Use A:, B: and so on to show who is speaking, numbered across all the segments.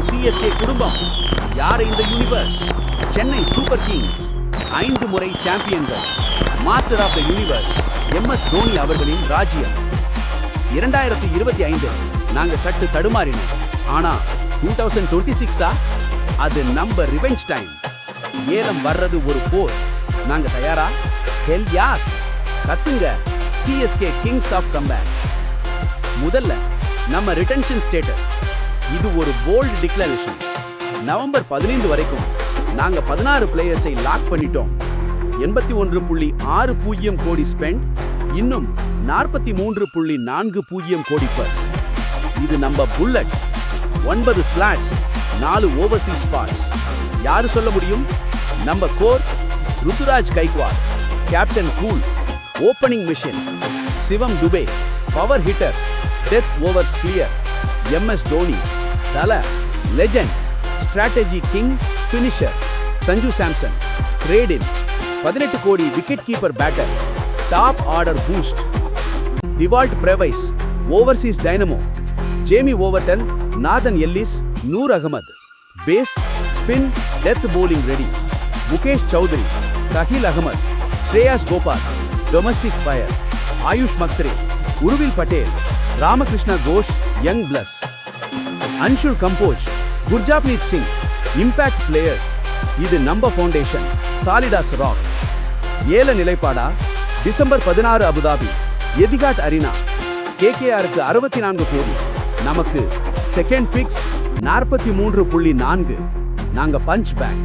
A: CSK குடும்பம். யார் இந்த யூனிவர்ஸ்? சென்னை சூப்பர் கிங்ஸ் 5 முறை சாம்பியன்கள். Master of the universe MS Dhoni அவர்களின் ராஜ்யம். 2025 நாங்க சற்று தடுமாறினோம். ஆனா 2026 அது நம்ம ரிவெஞ்ச் டைம். ஏலம் வர்றது ஒரு போர். நாங்க தயாரா? ஹெல் யாஸ். கத்துங்க சிஎஸ்கே கிங்ஸ் ஆஃப் கம்பேக். முதல்ல நம்ம ரிட்டென்ஷன் ஸ்டேட்டஸ். இது ஒரு போல்ட் டிக்ளரேஷன். நவம்பர் 15 வரைக்கும் நாங்க 16 பிளேயர்ஸை லாக் பண்ணிட்டோம். 81.60 கோடி ஸ்பெண்ட். இன்னும் 43.40 கோடி பர்ஸ். இது நம்ம புல்லட். 9 slots, 4 Overseas spots. யாரு சொல்ல முடியும்? நம்ம core Ruturaj Gaikwad, captain cool, opening mission Shivam Dube, power hitter, death overs clear MS Dhoni, Thala legend, strategy king, finisher Sanju Samson, ட்ரேடின் 18 கோடி wicket keeper batter, top order boost Dewald Brevis, overseas dynamo, Jamie Overton, Nathan Ellis, Noor Ahmad, pace spin death bowling ready, Mukesh Choudhary, Khaleel Ahmed, Shreyas Gopal, domestic fire, Ayush Mhatre, Urvil Patel, Ramakrishna Ghosh, young plus, Anshul Kamboj, குர்ஜாப்ரீத் Singh. Impact players. இது நம்ம foundation. Solid as rock. ஏல நிலைப்பாடா? December 16 Abu Dhabi எதிகாட் Arena. கேகேஆருக்கு 64 கோடி. நமக்கு second fix 43.4. நாங்க punch back.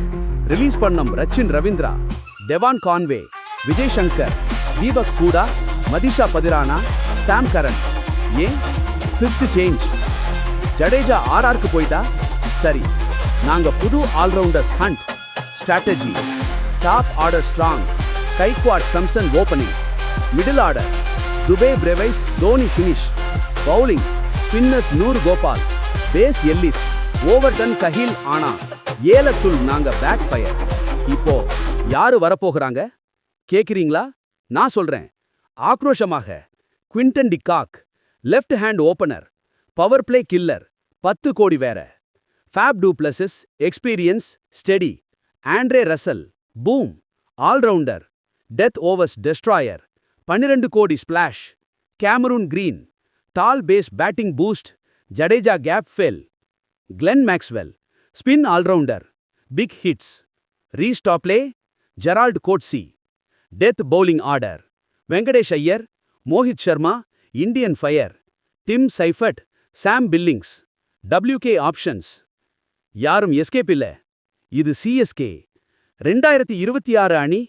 A: Release பண்ணோம் ரச்சின் ரவீந்திரா, டெவான் கான்வே, விஜய் சங்கர், தீபக் கூடா, மதிஷா பதிரானா, சாம் கரன். ஏன் ஃபிஃப்த் சேஞ்ச்? ஜடேஜா ஆர்ஆருக்கு போயிட்டா? சரி, நாங்க புது allrounders hunt. Strategy top order strong. Gaikwad Samson opening. Middle order Dube Brevis Dhoni finish. Bowling spinners Noor Gopal, pace Ellis, Overton Khaleel ஆனா. ஏலத்துள் நாங்க பேக் ஃபயர். இப்போ யாரு வரப்போகிறாங்க கேக்குறீங்களா? நான் சொல்றேன் ஆக்ரோஷமாக. Quinton de Kock, left hand opener, power play killer, 10 கோடி வேற. Faf du Plessis, experience steady. Andre Russell, boom, allrounder, death overs destroyer, 12 கோடி splash. Cameron Green, tall pace batting boost, Jadeja gap fill. Glenn Maxwell, spin allrounder, big hits. ரீஸ்டாப்லே, Gerald Coetzee, death bowling order. Venkatesh Iyer, Mohit Sharma, Indian fire. Tim Seifert, Sam Billings. WK options. யாரும் escape இல்ல. இது CSK 2026 அணி.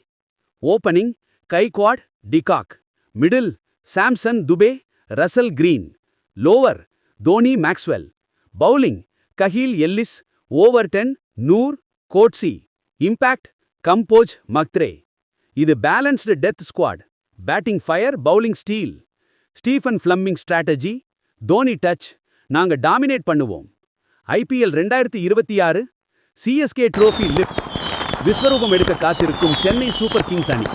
A: Opening Gaikwad, de Kock. Middle Samson Dube, Russell Green. Lower Dhoni Maxwell. Bowling Khaleel Ellis, Overton, Noor, Coetzee. Impact Kamboj, Mhatre. இது balanced death squad. Batting fire, bowling steel. Stephen Fleming strategy, Dhoni touch. நாங்க dominate பண்ணுவோம். IPL 2026 CSK trophy lift. விஸ்வரூபம் எடுக்க காத்திருக்கும் சென்னை சூப்பர் கிங்ஸ் அணி.